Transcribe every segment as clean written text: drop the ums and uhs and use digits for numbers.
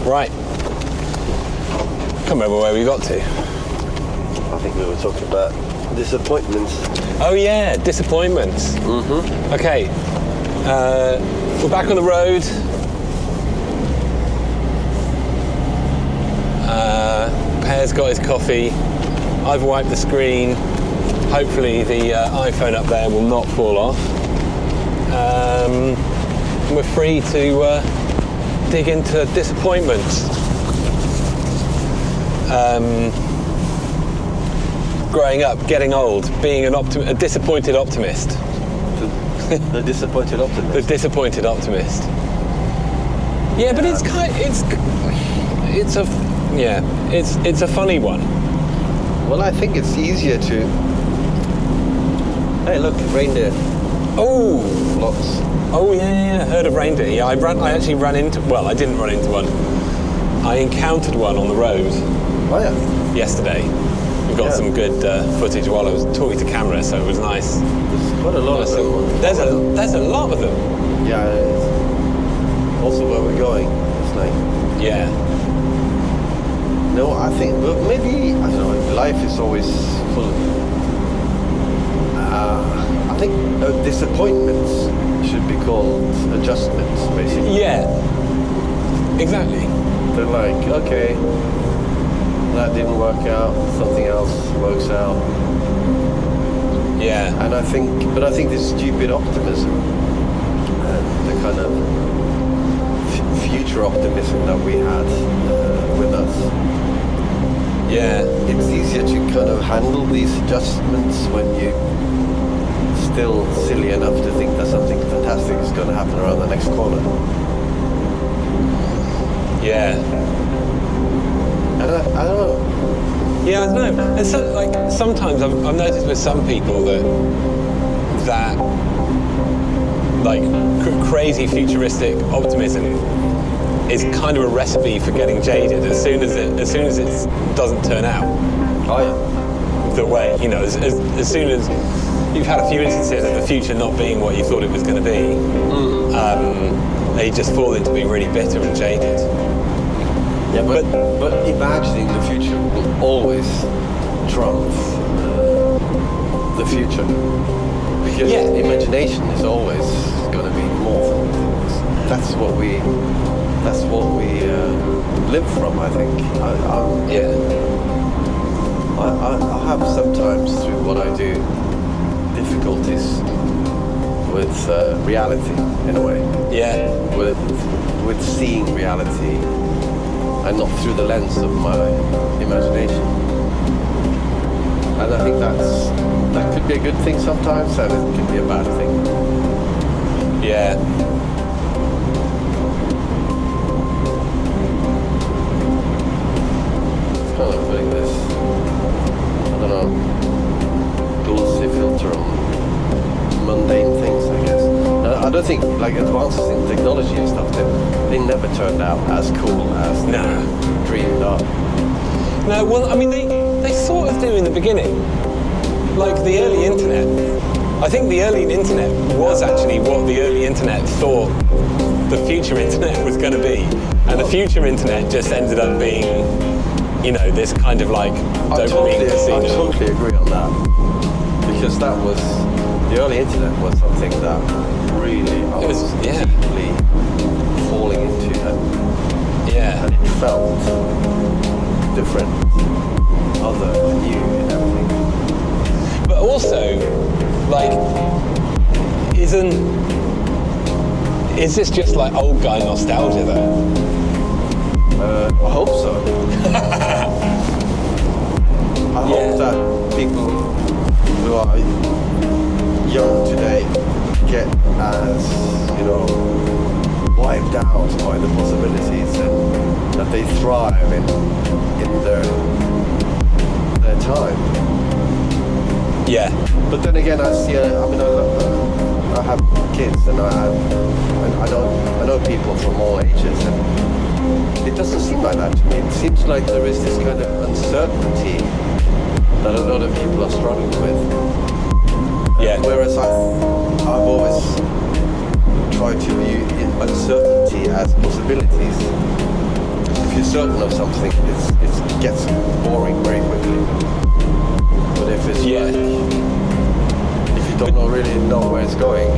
Right. Can't remember where we got to. I think we were talking about disappointments. Oh yeah, disappointments. Mm-hmm. Okay. We're back on the road. Pear's got his coffee. I've wiped the screen. Hopefully the iPhone up there will not fall off. We're free to dig into disappointments. Growing up, getting old, being a disappointed optimist. The disappointed optimist. The disappointed optimist. Yeah, but it's a funny one. Well, I think it's easier to. Hey, look, reindeer. Oh, Lots. oh yeah, heard of reindeer. Yeah, I actually ran into. Well, I didn't run into one. I encountered one on the road Oh yeah. yesterday. We got some good footage while I was talking to camera, so it was nice. There's quite a lot of them. There's a lot of them. Yeah, it is. Also where we're going. It's like. Yeah. No, I think, but maybe, I don't know, life is always full of, I think disappointments should be called adjustments, basically. Yeah. Exactly. They're like, okay, that didn't work out, something else works out. Yeah. And I think this stupid optimism and the kind of future optimism that we had with us. Yeah. It's easier to kind of handle these adjustments when you're still silly enough to think that something fantastic is going to happen around the next corner. Yeah. And I don't know. Yeah, I don't know. And so, like, sometimes I've noticed with some people that like crazy futuristic optimism is kind of a recipe for getting jaded as soon as it doesn't turn out. Oh yeah. The way, you know, as soon as you've had a few instances of the future not being what you thought it was going to be, they just fall into being really bitter and jaded. Yeah, but imagining the future will always trump the future, because imagination is always going to be more. That's what we live from, I think. I have sometimes, through what I do, difficulties with reality, in a way. Yeah. With seeing reality, and not through the lens of my imagination. And I think that could be a good thing sometimes, and it can be a bad thing. Yeah. Kind of putting this, I don't know, glossy filter on mundane things, I guess. I don't think, like, advances in technology and stuff, they never turned out as cool as they dreamed up. No, well, I mean, they sort of do in the beginning. Like the early internet. I think the early internet was actually what the early internet thought the future internet was going to be. And the future internet just ended up being, you know, this kind of like dopamine casino. I totally agree on that. Because the early internet was something that really I was deeply falling into, and it felt different, other, new and everything. But also, like, is this just like old guy nostalgia though? I hope so. I hope that people who are young today get as, you know, wiped out by the possibilities, and that they thrive in their time. Yeah. But then again, I see. I have kids, and I know people from all ages, and it doesn't seem like that to me. It seems like there is this kind of uncertainty that a lot of people are struggling with. Yeah. Whereas I've always tried to view uncertainty as possibilities. you're certain of something, it gets boring very quickly. But if it's like, if you don't really know where it's going,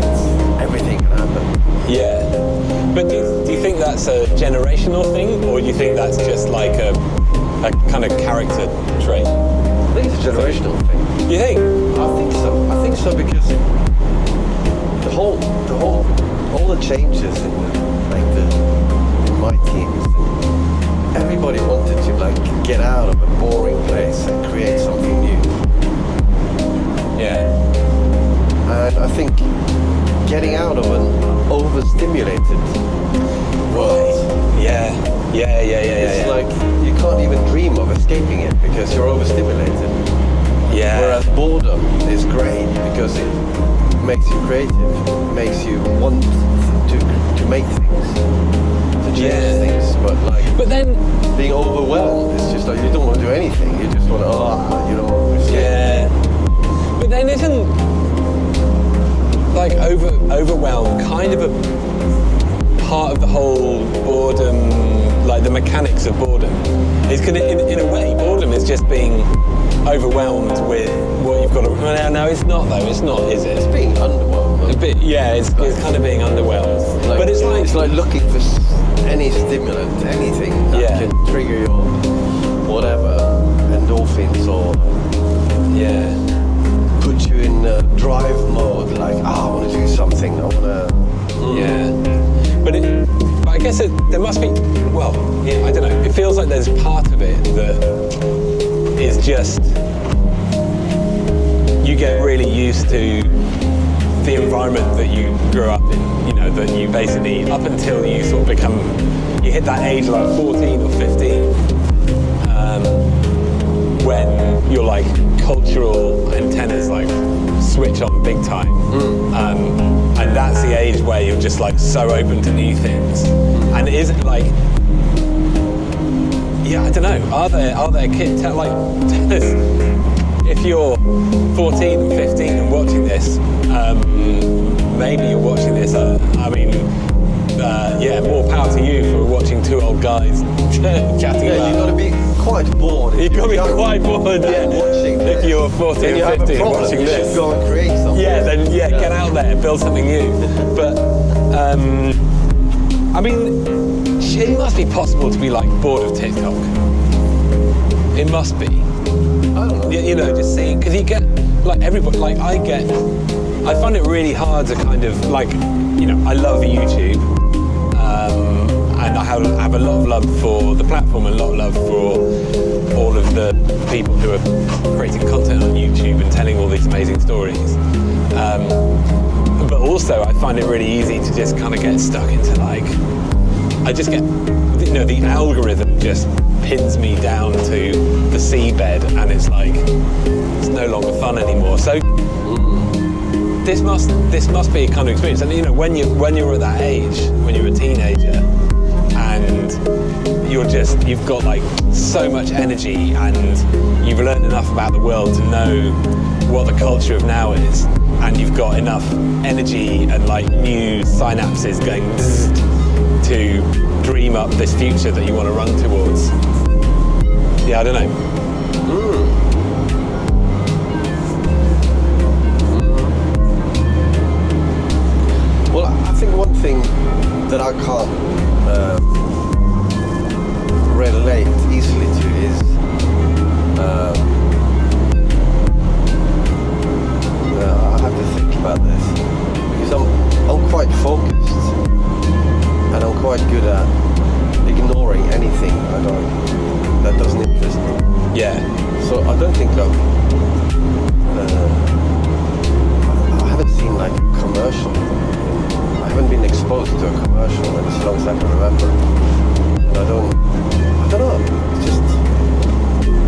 everything can happen. Yeah. But do you think that's a generational thing, or do you think that's just like a kind of character trait? I think it's a generational thing. You think? I think so because all the changes in my teams, everybody wanted to like get out of a boring place and create something new. Yeah. And I think getting out of an overstimulated world. Yeah. It's like you can't even dream of escaping it because you're overstimulated. Yeah. Whereas boredom is great because it makes you creative, makes you want to make things, to change things. But then being overwhelmed is just like you don't want to do anything. You just want to escape. Yeah. But then isn't like overwhelm kind of a part of the whole boredom, like the mechanics of boredom? It's gonna, in a way, boredom is just being overwhelmed with what you've got to. No, it's not though. It's not, is it? It's being underwhelmed. A bit, yeah. It's kind of being underwhelmed. But it's like looking for any stimulant, anything that can trigger your whatever endorphins or put you in drive mode. Like I want to do something. I want to. Yeah. But I guess there must be. Well, yeah. I don't know. It feels like there's part of it that is just you get really used to the environment that you grew up in, you know, that you basically, up until you sort of become, you hit that age like 14 or 15, when your like cultural antennas like switch on big time. And that's the age where you're just like so open to new things. And is it like, yeah, I don't know. Are there kids like if you're 14 and 15 and watching this, maybe you're watching this. More power to you for watching two old guys chatting. Yeah, you've got to be quite bored. You've got to be quite bored. Watching this. If you're 14 and 15 watching you this, should go and create something. Get out there, build something new. But it must be possible to be like bored of TikTok. It must be. I don't know. You know, just seeing, because you get, like everybody, like I find it really hard to kind of, like, you know, I love YouTube, and I have a lot of love for the platform, and a lot of love for all of the people who are creating content on YouTube and telling all these amazing stories. But also, I find it really easy to just kind of get stuck into, like, I just get, you know, the algorithm just pins me down to the seabed, and it's like it's no longer fun anymore. So this must be a kind of experience. And you know, when you're at that age, when you're a teenager, and you've got like so much energy, and you've learned enough about the world to know what the culture of now is, and you've got enough energy and like new synapses going to dream up this future that you want to run towards. Yeah, I don't know. Well, I think one thing that I can't relate easily to is I have to think about this because I'm quite focused and I'm quite good at ignoring anything that doesn't interest me. Yeah. So I don't think I haven't seen like a commercial. I haven't been exposed to a commercial in as long as I can remember. And I don't know. It's just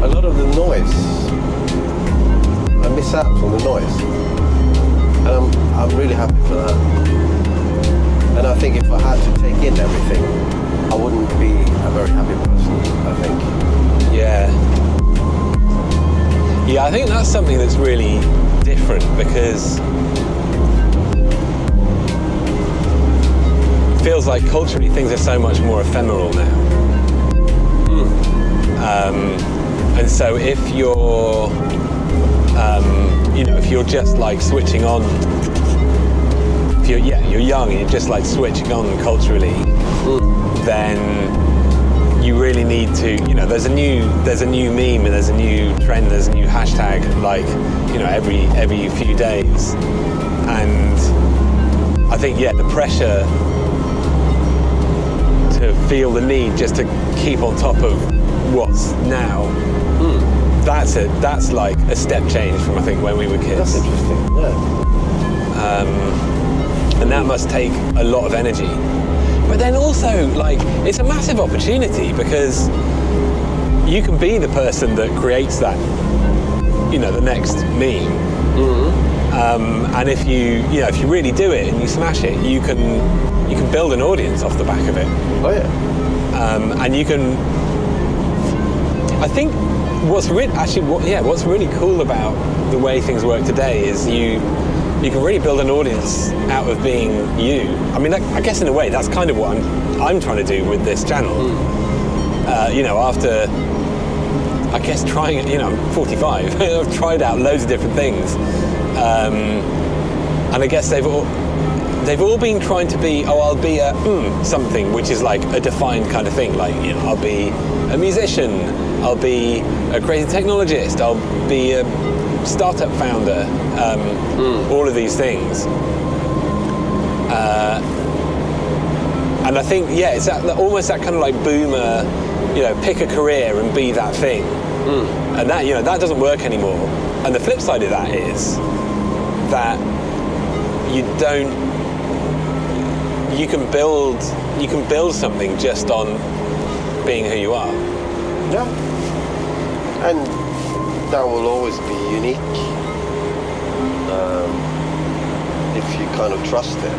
a lot of the noise. I miss out on the noise, and I'm really happy for that. And I think if I had to take in everything, I wouldn't be a very happy person, I think. Yeah. Yeah, I think that's something that's really different because it feels like culturally things are so much more ephemeral now. And so if you're, if you're just like switching on, if you're young and you're just like switching on culturally, then you really need to, there's a new meme and there's a new trend, there's a new hashtag, like, every few days. And I think, the pressure to feel the need just to keep on top of what's now, that's like a step change from, I think, when we were kids. That's interesting, yeah. And that must take a lot of energy. But then also, like, it's a massive opportunity because you can be the person that creates that, the next meme. And if you really do it and you smash it, you can build an audience off the back of it. Oh yeah. And you can. I think what's really cool about the way things work today is you can really build an audience out of being you. I mean, I guess in a way that's kind of what I'm trying to do with this channel. After I guess trying it, I'm 45. I've tried out loads of different things, and I guess they've all been trying to be, I'll be a something, which is like a defined kind of thing. Like, I'll be a musician, I'll be a creative technologist, I'll be a startup founder, all of these things. And I think, it's almost that kind of like boomer, pick a career and be that thing. And that, that doesn't work anymore. And the flip side of that is that you can build something just on being who you are. Yeah. And that will always be unique if you kind of trust it.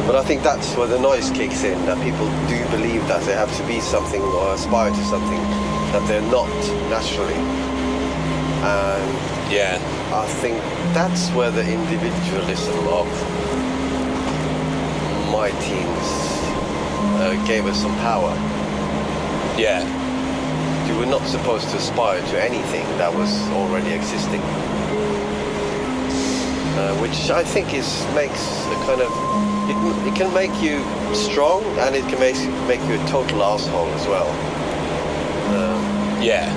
But I think that's where the noise kicks in, that people do believe that they have to be something or aspire to something that they're not naturally. And I think that's where the individualism of my teens gave us some power. Yeah. You were not supposed to aspire to anything that was already existing. Which I think makes a kind of, it can make you strong and it can make you a total asshole as well. Yeah,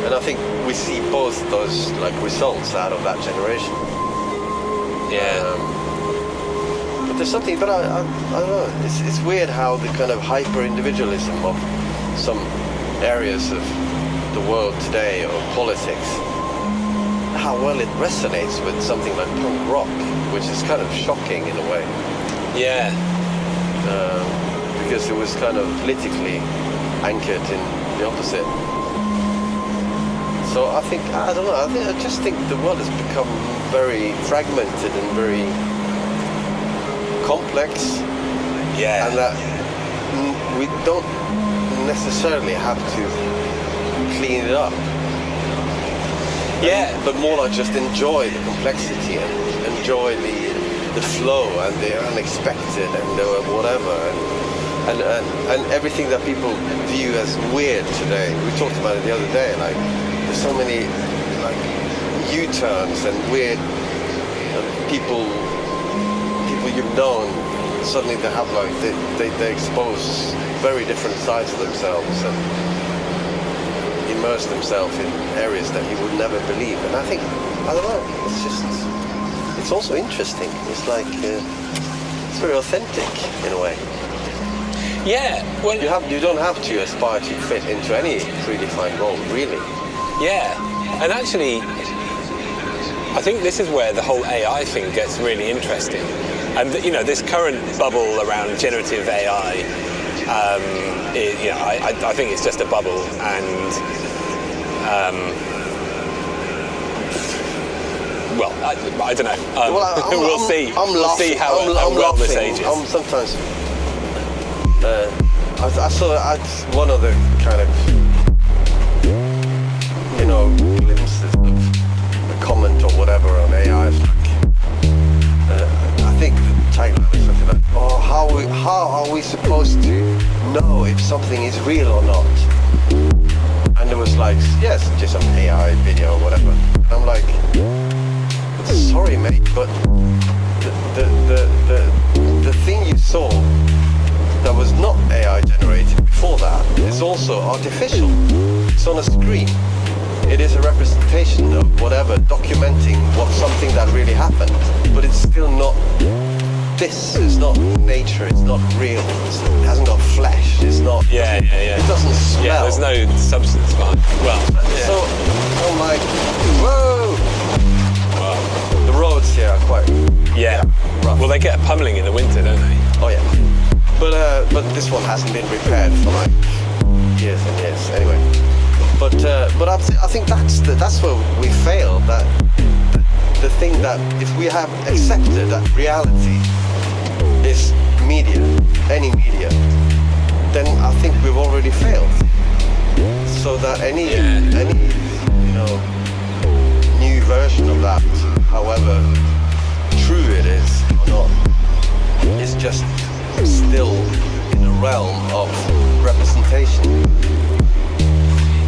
and I think we see both those like results out of that generation. But there's something, but I don't know. It's weird how the kind of hyper-individualism of some areas of the world today or politics, how well it resonates with something like punk rock, which is kind of shocking in a way. Yeah. Because it was kind of politically anchored in the opposite. So I just think the world has become very fragmented and very complex. Yeah. And that we don't necessarily have to clean it up. Yeah. But more like just enjoy the complexity and enjoy the flow and the unexpected and the whatever. And everything that people view as weird today. We talked about it the other day, like there's so many like U-turns and weird people you've known, suddenly they have like they expose very different sides of themselves and immerse themselves in areas that you would never believe. And I think, I don't know, it's also interesting. It's like it's very authentic in a way. Yeah, well, you don't have to aspire to fit into any predefined role, really. Yeah, and actually, I think this is where the whole AI thing gets really interesting. And this current bubble around generative AI, I think it's just a bubble, and I don't know. We'll see. We'll see how well this ages. Sometimes. I saw one of the kind of glimpses of a comment or whatever on AI. I think the tagline was something like, "Oh, how are we supposed to know if something is real or not?" was like, yes, just some AI video or whatever. And I'm like, sorry, mate, but the thing you saw that was not AI generated before that is also artificial. It's on a screen. It is a representation of whatever, documenting something that really happened, but it's still not. This is not nature. It's not real. It hasn't got flesh. It's not. Yeah. It doesn't smell. Yeah, there's no substance behind. Well, yeah. So I'm like, whoa. Wow. The roads here are quite. Yeah. Rough. Well, they get a pummeling in the winter, don't they? Oh yeah. But this one hasn't been repaired for like years and years. Anyway. But I think that's where we fail. That the thing that if we have accepted that reality is media, any media, then I think we've already failed. So that any new version of that, however true it is or not, is just still in the realm of representation.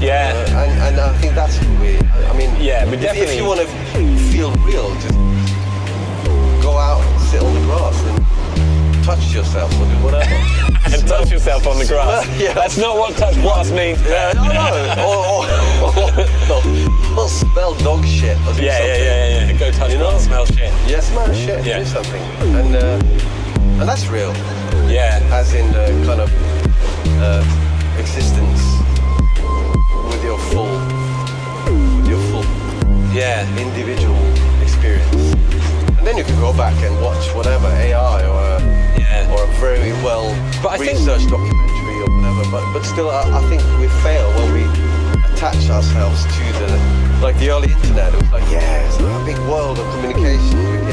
Yeah. And I think that's I mean, yeah, but definitely. If you want to feel real, just go out, sit on the grass and touch yourself or do whatever. And touch yourself on the grass. Yeah. That's not what touch grass means. Yeah, or smell dog shit or do something. Yeah. Go touch grass, smell shit. Yeah, smell shit, do something. And that's real. Yeah. As in the kind of existence with your full individual experience. And then you can go back and watch whatever AI or a very well researched documentary or whatever. But still, I think we fail when we attach ourselves to the early internet. It was like, it's a big world of communication. We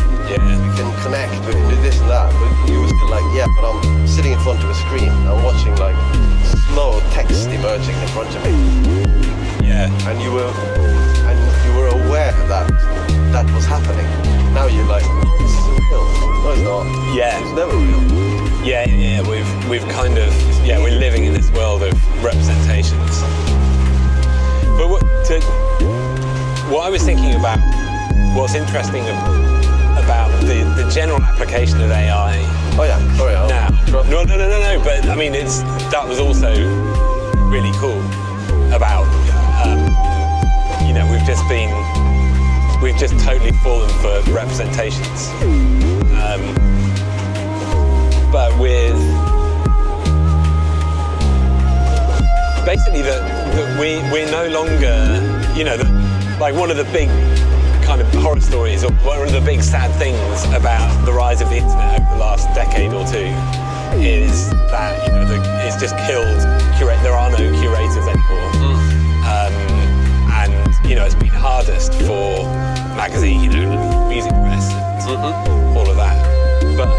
can connect, we can do this and that. But you were still like, but I'm sitting in front of a screen. I'm watching like slow text emerging in front of me. Yeah. And you were aware that was happening. Now you're like, this isn't real. No, it's not. Yeah. It's never real. Yeah. We've kind of we're living in this world of representations. But what I was thinking about, what's interesting about the general application of AI. Oh yeah, sorry. No. But I mean, that was also really cool about. We've just totally fallen for representations. But with basically that we're no longer, like one of the big kind of horror stories, or one of the big sad things about the rise of the internet over the last decade or two is that it's just killed. There are no curators anymore. It's been hardest for magazine, music press, and all of that. But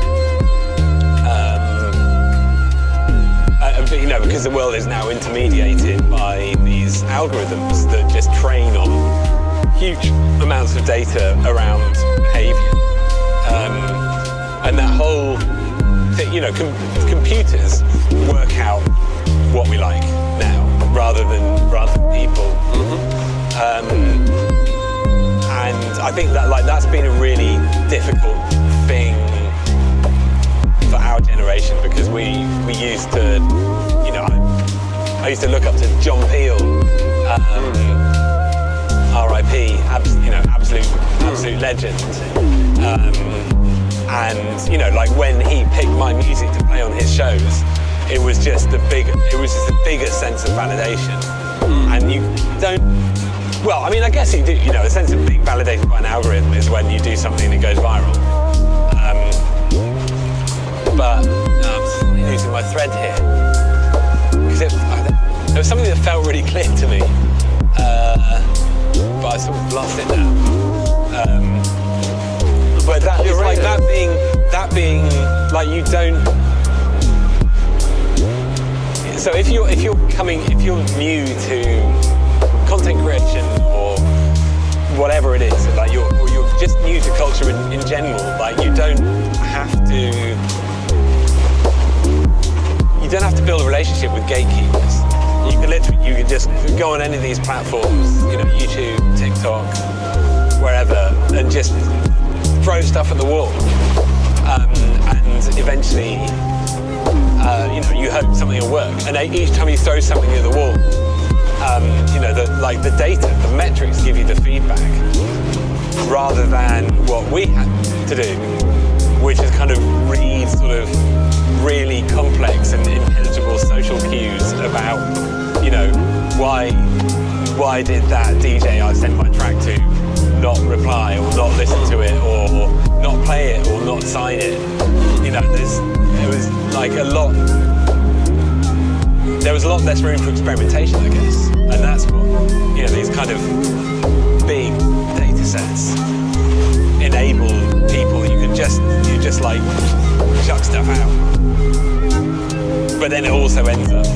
because the world is now intermediated by these algorithms that just train on huge amounts of data around behaviour, and that whole thing, computers work out what we like now, rather than people. And I think that that's been a really difficult thing for our generation, because we used to, I used to look up to John Peel, R.I.P. Absolute legend. And like when he picked my music to play on his shows, it was just the biggest sense of validation. And you don't. Well, I mean, I guess you do. A sense of being validated by an algorithm is when you do something that goes viral. But I'm losing my thread here, because there was something that felt really clear to me, but I sort of lost it now. But that is like that being like you don't. So if you're new to content creation or whatever it is, like you're just new to culture in general, like you don't have to build a relationship with gatekeepers. You can just go on any of these platforms, you know, YouTube, TikTok, wherever, and just throw stuff at the wall. And eventually, you know, you hope something will work. And each time you throw something at the wall, you know, the data, the metrics give you the feedback, rather than what we had to do, which is kind of read sort of really complex and intelligible social cues about, you know, why did that DJ I sent my track to not reply or not listen to it or not play it or not sign it. You know, there was like there was a lot less room for experimentation, I guess. And that's what, you know, these kind of big data sets enable people. You just like chuck stuff out. But then it also ends up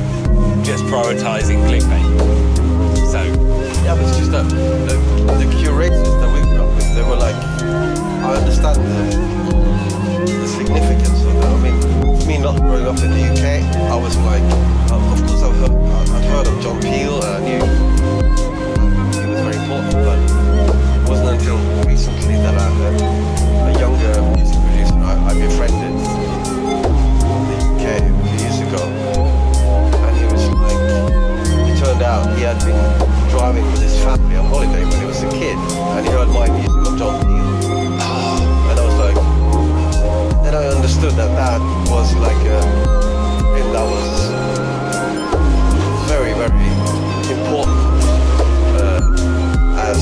just prioritizing clickbait. So yeah, but it's just that the curators that we grew up with, they were like, I understand the significance of that. I mean, for me, not growing up in the UK, I was like, of course I'd heard of John Peel, and I knew he was very important, but it wasn't until recently that I heard a younger music producer I befriended in the UK a few years ago, and he was like, it turned out he had been driving with his family on holiday when he was a kid, and he heard my music of John Peel, and I was like, then I understood that was like that was very, very important as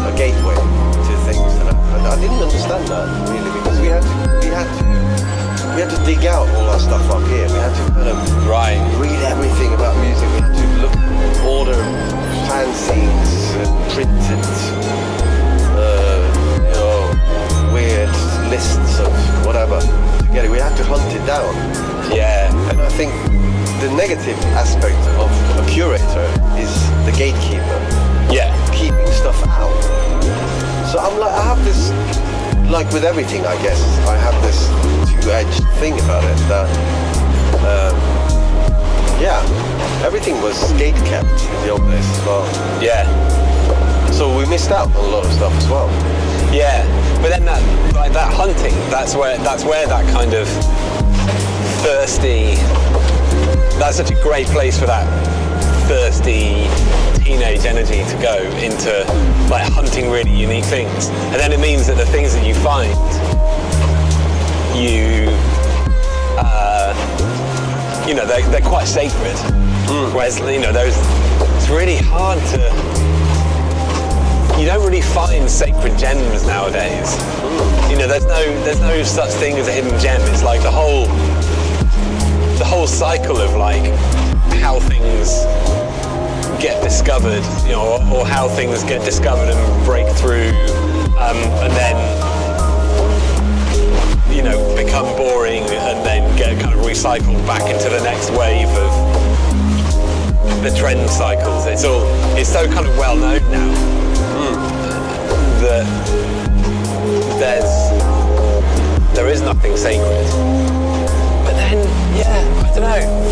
a gateway to things, and I didn't understand that really, because we had to dig out all our stuff up here. We had to kind of read everything about music. We had to order fanzines and printed, you know, weird lists of whatever to get it. We had to hunt it down. yeah, And I think the negative aspect of a curator is the gatekeeper. yeah, Keeping stuff out. So I have this, like with everything, I guess, I have this two-edged thing about it that, everything was gate-kept in the old days as well. yeah. So we missed out on a lot of stuff as well. Yeah, but then that hunting, that's where that kind of thirsty, that's such a great place for that thirsty teenage energy to go into, like, hunting really unique things. And then it means that the things that you find, you know, they're quite sacred. Whereas, you know, it's really hard to, you don't really find sacred gems nowadays. You know, there's no such thing as a hidden gem. It's like the whole cycle of, like, how things get discovered, you know, or how things get discovered and break through, and then, you know, become boring and then get kind of recycled back into the next wave of the trend cycles. It's so kind of well known now that there is nothing sacred. But then, yeah, I don't know.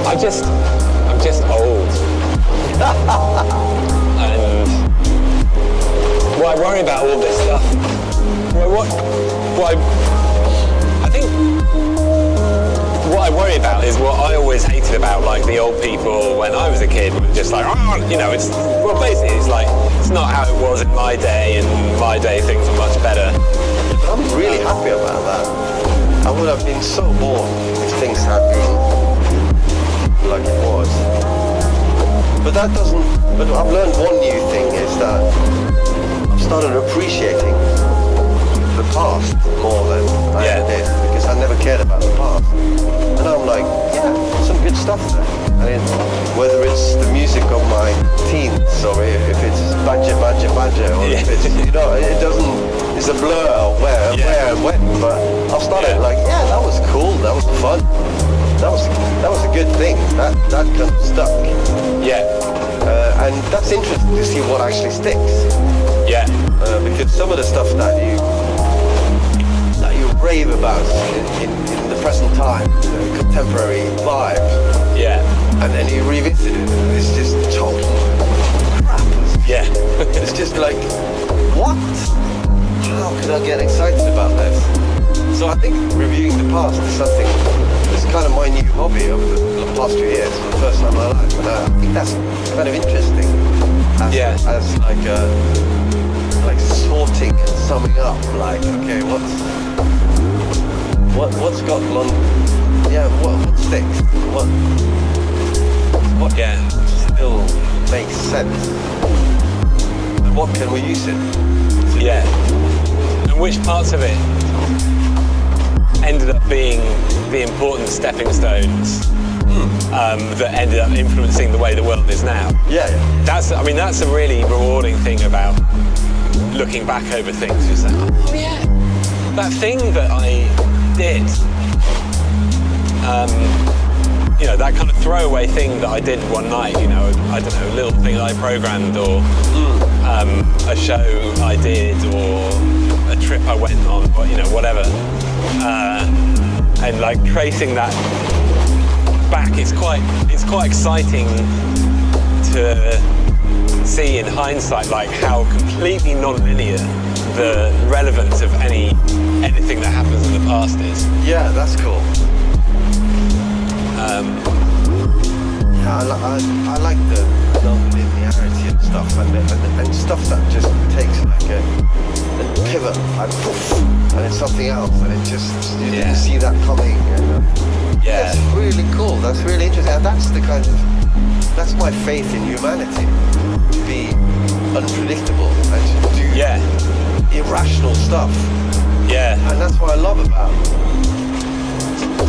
I'm just old. And why worry about all this stuff? I think what I worry about is what I always hated about, like, the old people when I was a kid, were just like, oh, you know, basically it's like, it's not how it was in my day, and my day things were much better. But I'm really happy about that. I would have been so bored if things had been like it was. But I've learned one new thing, is that I've started appreciating the past more than I ever did, because I never cared about the past. And I'm like, yeah, some good stuff there. I mean, whether it's the music of my teens, or if it's Badger, or if it's, you know, it doesn't, it's a blur of where and when, but I've started like, yeah, that was cool, that was fun. That was a good thing. That kind of stuck. Yeah. And that's interesting to see what actually sticks. Yeah. Because some of the stuff that you rave about in the present time, the contemporary vibe. Yeah. And then you revisit it, and it's just total crap. Yeah. It's just like, what? How could I get excited about this? So I think reviewing the past is something that's kind of my new hobby over the past few years, for the first time in my life. And I think that's kind of interesting. As like sorting and summing up, like, okay, what's got long, what sticks, what still makes sense, and what can we use it? Yeah. And which parts of it ended up being the important stepping stones that ended up influencing the way the world is now? Yeah. That's a really rewarding thing about looking back over things. Just like, oh yeah, that thing that I did, that kind of throwaway thing that I did one night, I don't know, a little thing that I programmed, or a show I did, or a trip I went on, or, whatever. And like tracing that back, it's quite exciting to see in hindsight, like how completely non-linear the relevance of anything that happens in the past is. Yeah, that's cool. I like the non-linearity and stuff, and stuff that just takes like a pivot, and poof, and it's something else, and it just, you didn't see that coming. It's really cool. That's really interesting. And that's my faith in humanity, to be unpredictable and to do irrational stuff. Yeah. And that's what I love about,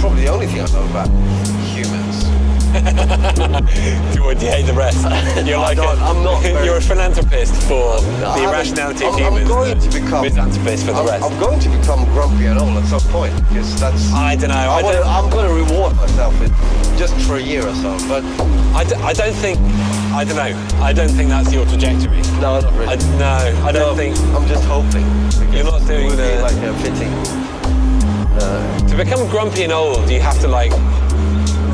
probably the only thing I love about humans. Do you hate the rest? You're you're a philanthropist for the irrationality of humans. I'm going to become misanthropist for the rest. I'm going to become grumpy and old at some point, because that's. I don't know. I'm going to reward myself just for a year or so, but I don't think that's your trajectory. No, not really. I don't think. I'm just hoping. You're not doing the like a fitting. To become grumpy and old, you have to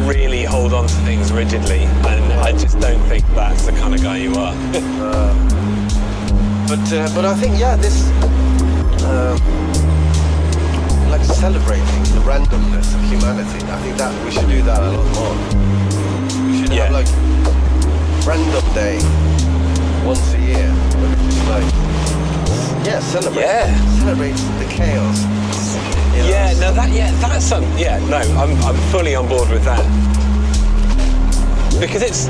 really hold on to things rigidly, and I just don't think that's the kind of guy you are. But I think this like celebrating the randomness of humanity. I think that we should do that a lot more. We should have like random day once a year, where it's just celebrate the chaos. I'm fully on board with that, because it's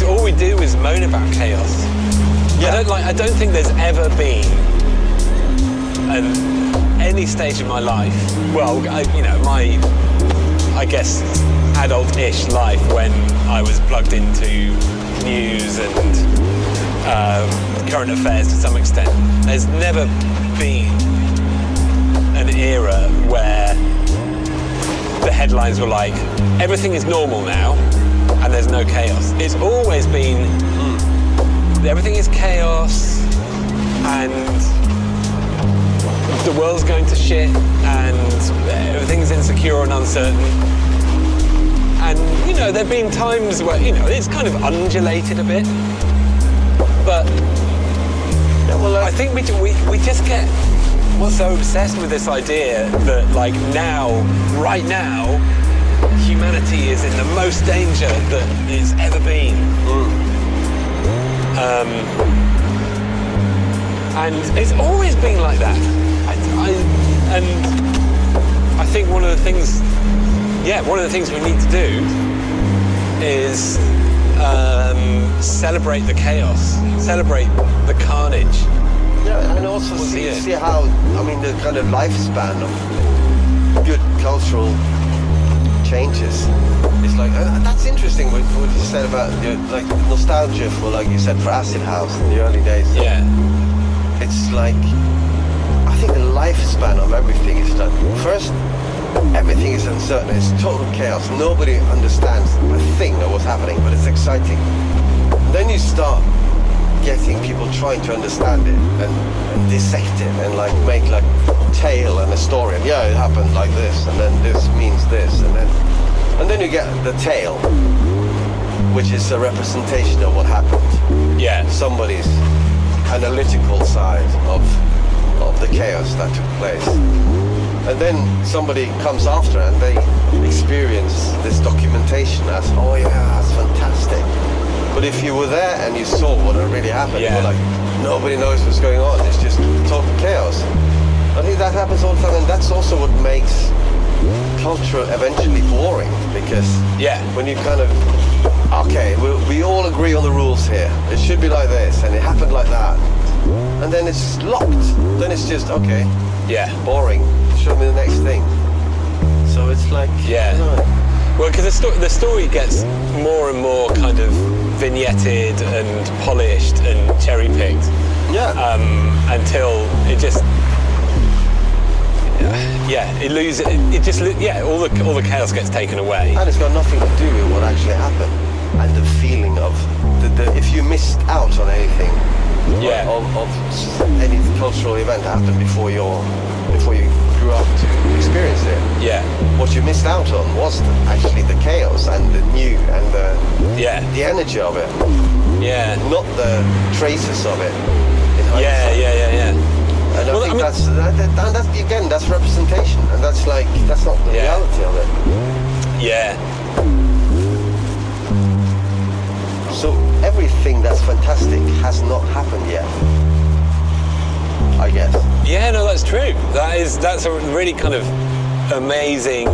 all we do is moan about chaos. I don't think there's ever been any stage of my life, I guess adult-ish life, when I was plugged into news and current affairs to some extent. There's never been an era where the headlines were like, everything is normal now and there's no chaos. It's always been everything is chaos and the world's going to shit and everything's insecure and uncertain. And there've been times where it's kind of undulated a bit, but I think we just get so obsessed with this idea that right now, humanity is in the most danger that it's ever been. And it's always been like that. I think one of the things we need to do is celebrate the chaos, celebrate the carnage. Yeah, and also see how, the kind of lifespan of good cultural changes. It's that's interesting what you said about nostalgia for, like you said, for Acid House in the early days. Yeah. It's I think the lifespan of everything is first, everything is uncertain, it's total chaos, nobody understands a thing of what's happening, but it's exciting. Then you start getting people trying to understand it and dissect it and like make like a tale and a story. And yeah, it happened like this, and then this means this, and then you get the tale, which is a representation of what happened. Yeah. Somebody's analytical side of the chaos that took place. And then somebody comes after and they experience this documentation as, oh yeah, that's fantastic. But if you were there and you saw what really happened, you were like, nobody knows what's going on, it's just total chaos. I think that happens all the time, and that's also what makes culture eventually boring, because when you kind of, okay, we all agree on the rules here, it should be like this, and it happened like that, and then it's locked, then it's just, okay, boring, show me the next thing. So it's like, well, because the story gets more and more kind of vignetted and polished and cherry-picked, until it just, it loses, all the chaos gets taken away. And it's got nothing to do with what actually happened, and the feeling of, if you missed out on anything, of any cultural event that happened before you grew up to experience it. What you missed out on was actually the chaos and the new and the energy of it. Not the traces of it. And I think that's again, that's representation, and that's not the reality of it. So everything that's fantastic has not happened yet, I guess. Yeah, no, that's true. That's a really kind of amazing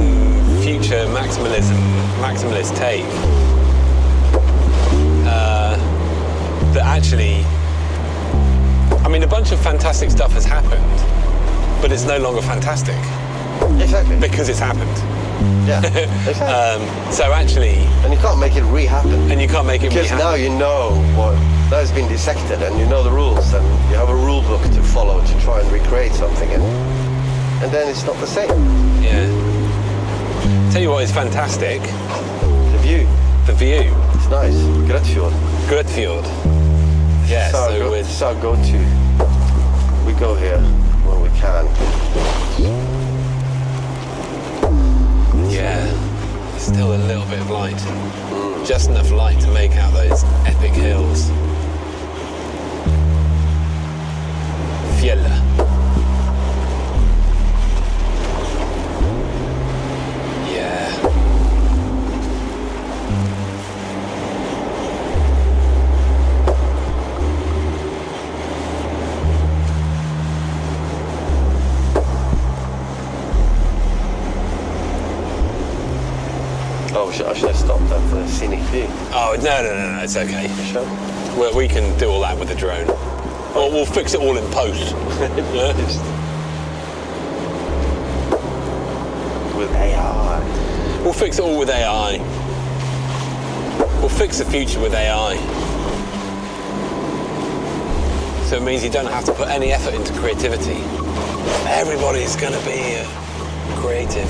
future maximalist take. That actually, I mean, a bunch of fantastic stuff has happened, but it's no longer fantastic. Exactly. Because it's happened. Yeah, exactly. So actually... And you can't make it re-happen. And you can't make it because re-happen. Now you know what has been dissected, and you know the rules, and you have a rule book to follow to try and recreate something, and then it's not the same. Tell you what is fantastic. The view. The view. It's nice. Grøtfjord. Yeah, this is our go-to. We go here when we can. There's still a little bit of light. Just enough light to make out those epic hills. Fjella. I should have stopped at the scenic view. Oh, no, it's okay. Sure. We can do all that with the drone. Or we'll fix it all in post. With AI. We'll fix it all with AI. We'll fix the future with AI. So it means you don't have to put any effort into creativity. Everybody's going to be creative.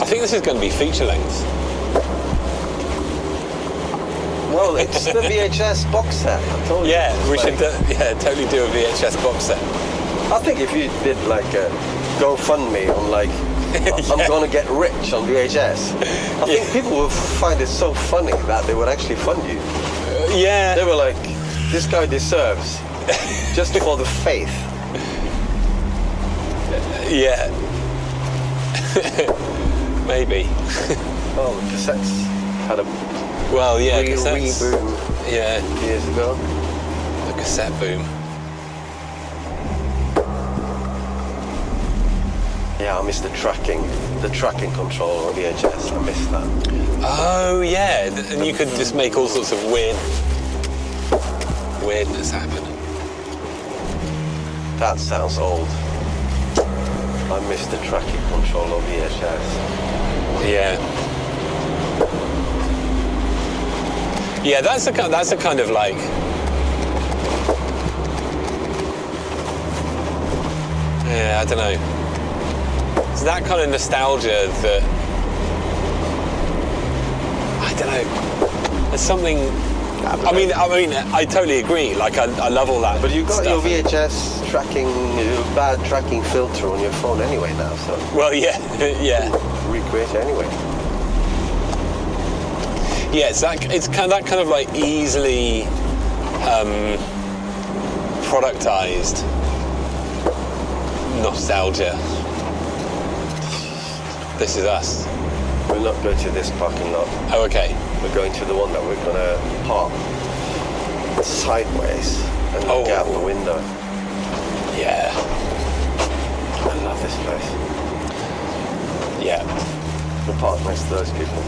I think this is going to be feature length. Well, it's the VHS box set. I told you. We should totally do a VHS box set. I think if you did like a GoFundMe on like, I'm going to get rich on VHS, I think people would find it so funny that they would actually fund you. They were like, this guy deserves, just for the faith. Maybe. Oh, the cassettes had a cassettes. Boom years ago. The cassette boom. Yeah, I missed the tracking control on VHS. I missed that. Oh yeah, and you could just make all sorts of weirdness happen. That sounds old. I missed the tracking control on VHS. That's a kind of like, I don't know. It's that kind of nostalgia that, I don't know, there's something, I mean, I totally agree, like, I love all that. But you've got stuff. your VHS tracking, bad tracking filter on your phone anyway now, so. Well, yeah, yeah. Recreate it anyway. Yeah, it's that kind of like easily productized nostalgia. This is us. We're not going to this parking lot. Oh, okay. We're going to the one that we're going to park sideways and look out the window. Yeah. I love this place. Yeah. We'll park next to those people.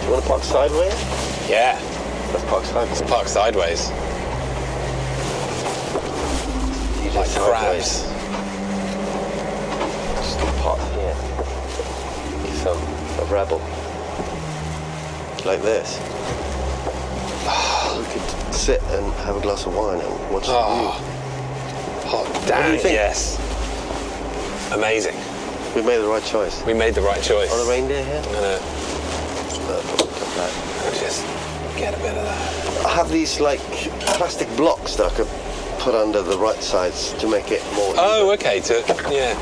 Do you want to park sideways? Yeah. Let's park sideways. Let's park sideways. Like crabs. Just park here. Some a ramble. Like this. We could sit and have a glass of wine and watch the view. Hot damn, think? yes. Amazing. We made the right choice. We made the right choice. On the reindeer here? I'm gonna I'll just get a bit of that. I have these like plastic blocks that I could put under the right sides to make it more. Oh, okay. Yeah.